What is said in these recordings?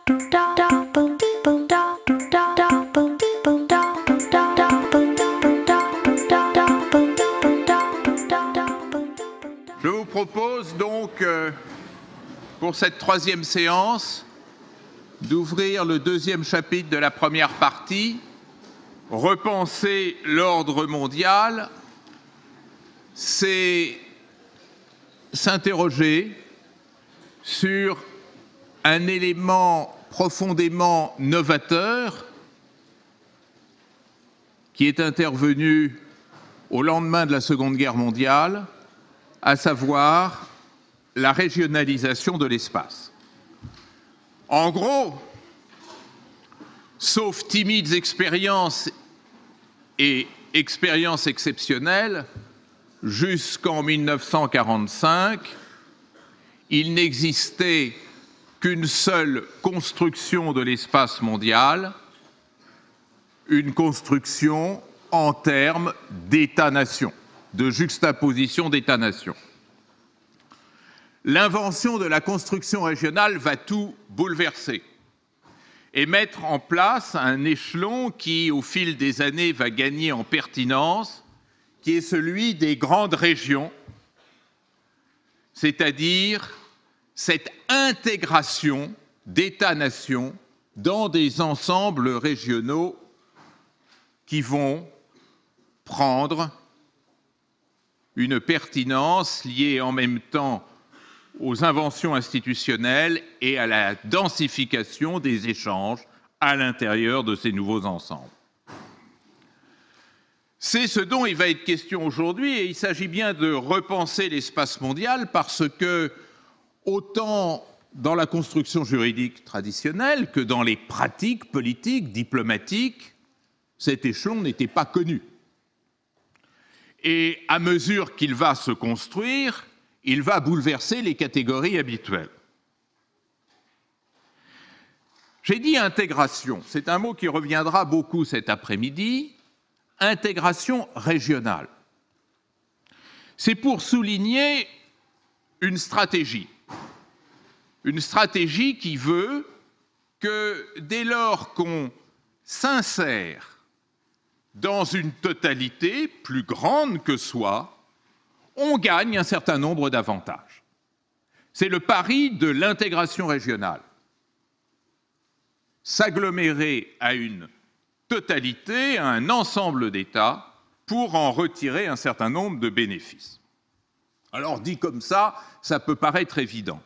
Je vous propose donc, pour cette troisième séance, d'ouvrir le deuxième chapitre de la première partie, repenser l'ordre mondial, c'est s'interroger sur un élément profondément novateur qui est intervenu au lendemain de la Seconde Guerre mondiale, à savoir la régionalisation de l'espace. En gros, sauf timides expériences et expériences exceptionnelles, jusqu'en 1945, il n'existait qu'une seule construction de l'espace mondial, une construction en termes d'État-nation, de juxtaposition d'État-nation. L'invention de la construction régionale va tout bouleverser et mettre en place un échelon qui, au fil des années, va gagner en pertinence, qui est celui des grandes régions, c'est-à-dire cette intégration d'États-nations dans des ensembles régionaux qui vont prendre une pertinence liée en même temps aux inventions institutionnelles et à la densification des échanges à l'intérieur de ces nouveaux ensembles. C'est ce dont il va être question aujourd'hui, et il s'agit bien de repenser l'espace mondial parce que, autant dans la construction juridique traditionnelle que dans les pratiques politiques, diplomatiques, cet échelon n'était pas connu. Et à mesure qu'il va se construire, il va bouleverser les catégories habituelles. J'ai dit intégration, c'est un mot qui reviendra beaucoup cet après-midi, intégration régionale. C'est pour souligner une stratégie qui veut que dès lors qu'on s'insère dans une totalité plus grande que soi, on gagne un certain nombre d'avantages. C'est le pari de l'intégration régionale. S'agglomérer à une totalité, à un ensemble d'États, pour en retirer un certain nombre de bénéfices. Alors, dit comme ça peut paraître évident.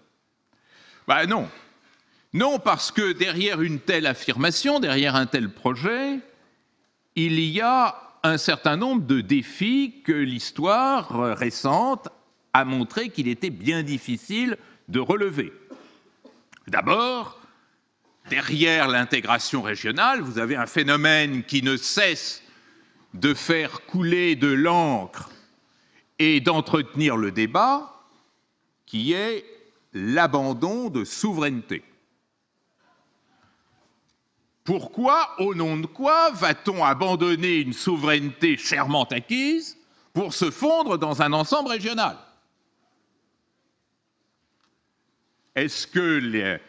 Non. Non, parce que derrière une telle affirmation, derrière un tel projet, il y a un certain nombre de défis que l'histoire récente a montré qu'il était bien difficile de relever. D'abord, derrière l'intégration régionale, vous avez un phénomène qui ne cesse de faire couler de l'encre et d'entretenir le débat, qui est l'abandon de souveraineté. Pourquoi, au nom de quoi, va-t-on abandonner une souveraineté chèrement acquise pour se fondre dans un ensemble régional? Est-ce que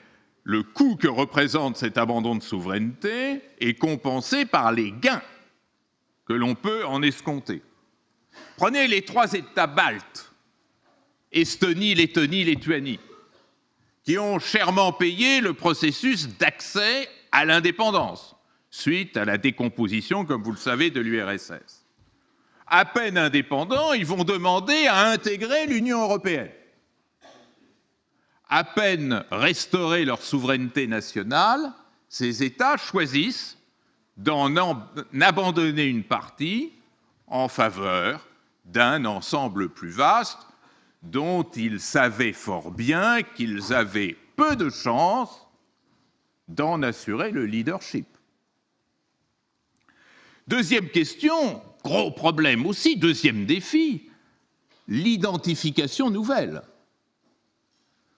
le coût que représente cet abandon de souveraineté est compensé par les gains que l'on peut en escompter? Prenez les 3 États baltes, Estonie, Lettonie, Lituanie, qui ont chèrement payé le processus d'accès à l'indépendance, suite à la décomposition, comme vous le savez, de l'URSS. À peine indépendants, ils vont demander à intégrer l'Union européenne. À peine restaurer leur souveraineté nationale, ces États choisissent d'en abandonner une partie en faveur d'un ensemble plus vaste dont ils savaient fort bien qu'ils avaient peu de chances d'en assurer le leadership. Deuxième question, gros problème aussi, deuxième défi, l'identification nouvelle.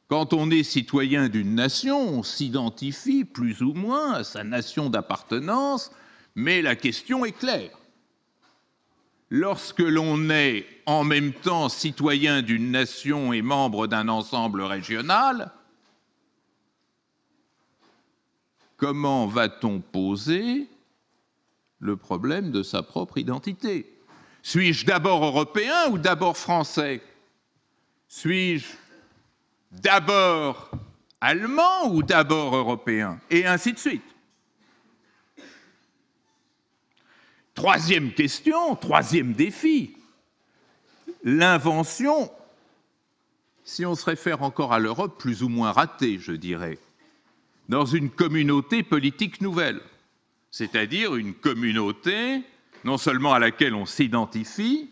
Quand on est citoyen d'une nation, on s'identifie plus ou moins à sa nation d'appartenance, mais la question est claire. Lorsque l'on est en même temps citoyen d'une nation et membre d'un ensemble régional, comment va-t-on poser le problème de sa propre identité? Suis-je d'abord européen ou d'abord français? Suis-je d'abord allemand ou d'abord européen? Et ainsi de suite. Troisième question, troisième défi, l'invention, si on se réfère encore à l'Europe, plus ou moins ratée, je dirais, dans une communauté politique nouvelle, c'est-à-dire une communauté non seulement à laquelle on s'identifie,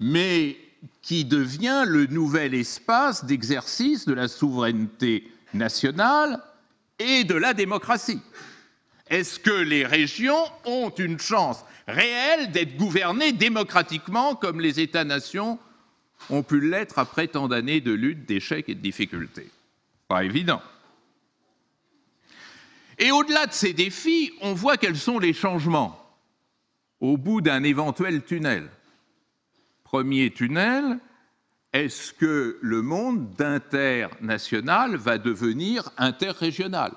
mais qui devient le nouvel espace d'exercice de la souveraineté nationale et de la démocratie. Est-ce que les régions ont une chance réelle d'être gouvernées démocratiquement comme les États-nations ont pu l'être après tant d'années de lutte, d'échecs et de difficultés? Pas évident. Et au-delà de ces défis, on voit quels sont les changements au bout d'un éventuel tunnel. Premier tunnel, est-ce que le monde d'international va devenir interrégional?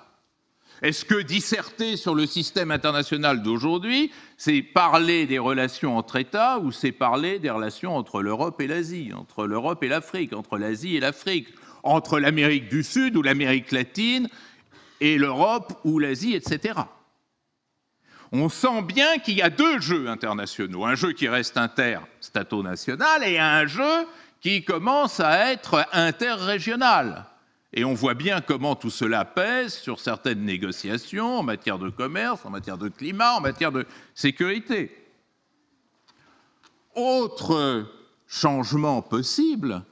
Est-ce que disserter sur le système international d'aujourd'hui, c'est parler des relations entre États ou c'est parler des relations entre l'Europe et l'Asie, entre l'Europe et l'Afrique, entre l'Asie et l'Afrique, entre l'Amérique du Sud ou l'Amérique latine et l'Europe ou l'Asie, etc. On sent bien qu'il y a deux jeux internationaux, un jeu qui reste interstato-national et un jeu qui commence à être interrégional. Et on voit bien comment tout cela pèse sur certaines négociations en matière de commerce, en matière de climat, en matière de sécurité. Autre changement possible,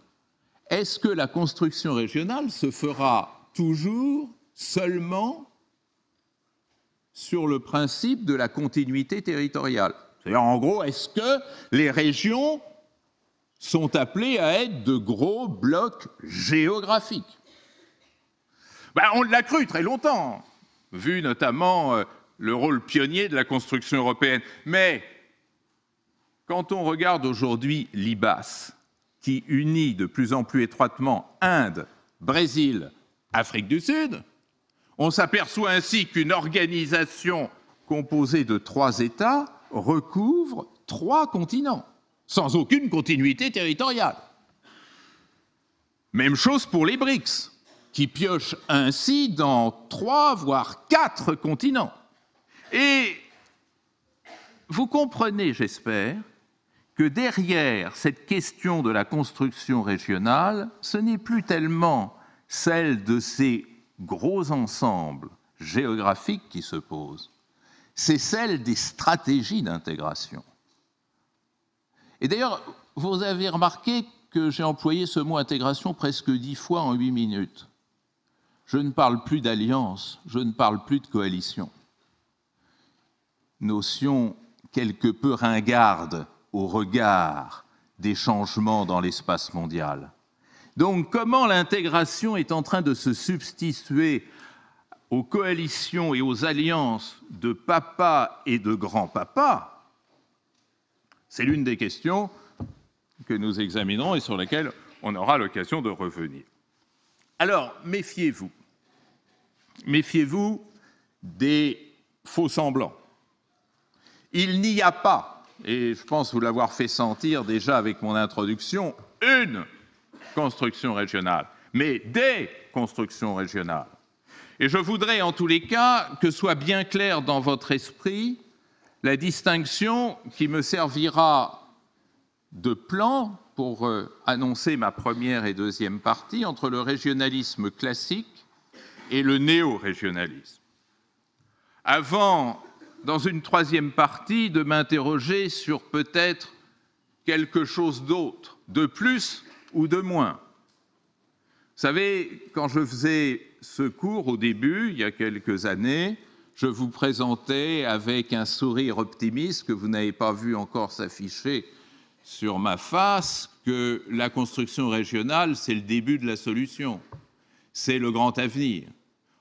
est-ce que la construction régionale se fera toujours seulement sur le principe de la continuité territoriale? C'est-à-dire, en gros, est-ce que les régions sont appelées à être de gros blocs géographiques? On l'a cru très longtemps, vu notamment le rôle pionnier de la construction européenne. Mais quand on regarde aujourd'hui l'IBAS, qui unit de plus en plus étroitement Inde, Brésil, Afrique du Sud, on s'aperçoit ainsi qu'une organisation composée de 3 États recouvre 3 continents, sans aucune continuité territoriale. Même chose pour les BRICS, qui piochent ainsi dans 3, voire 4 continents. Et vous comprenez, j'espère, que derrière cette question de la construction régionale, ce n'est plus tellement celle de ces gros ensembles géographiques qui se posent, c'est celle des stratégies d'intégration. Et d'ailleurs, vous avez remarqué que j'ai employé ce mot intégration presque 10 fois en 8 minutes. Je ne parle plus d'alliance, je ne parle plus de coalition. Notion quelque peu ringarde au regard des changements dans l'espace mondial. Donc, comment l'intégration est en train de se substituer aux coalitions et aux alliances de papa et de grand-papa, c'est l'une des questions que nous examinerons et sur laquelle on aura l'occasion de revenir. Alors, méfiez-vous. Méfiez-vous des faux-semblants. Il n'y a pas, et je pense vous l'avoir fait sentir déjà avec mon introduction, une construction régionale, mais des constructions régionales. Et je voudrais en tous les cas que soit bien clair dans votre esprit la distinction qui me servira de plan pour annoncer ma première et deuxième partie entre le régionalisme classique et le néo-régionalisme. Avant, dans une troisième partie, de m'interroger sur peut-être quelque chose d'autre, de plus ou de moins. Vous savez, quand je faisais ce cours au début, il y a quelques années, je vous présentais avec un sourire optimiste que vous n'avez pas vu encore s'afficher sur ma face, que la construction régionale, c'est le début de la solution, c'est le grand avenir.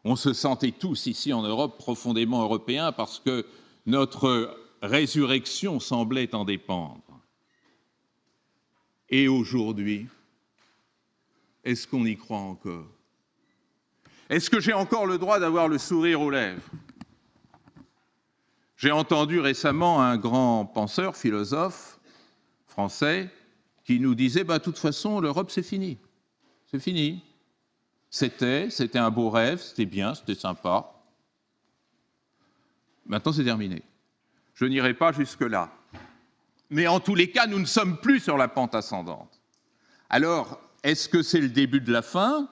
On se sentait tous ici en Europe profondément européens parce que notre résurrection semblait en dépendre. Et aujourd'hui, est-ce qu'on y croit encore? Est-ce que j'ai encore le droit d'avoir le sourire aux lèvres? J'ai entendu récemment un grand penseur, philosophe français, qui nous disait de toute façon, l'Europe, c'est fini. C'est fini. C'était un beau rêve, c'était bien, c'était sympa. Maintenant, c'est terminé. Je n'irai pas jusque-là. Mais en tous les cas, nous ne sommes plus sur la pente ascendante. Alors, est-ce que c'est le début de la fin?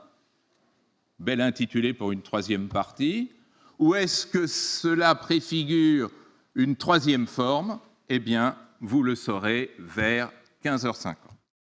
Bel intitulé pour une troisième partie. Ou est-ce que cela préfigure une troisième forme? Eh bien, vous le saurez vers 15h50.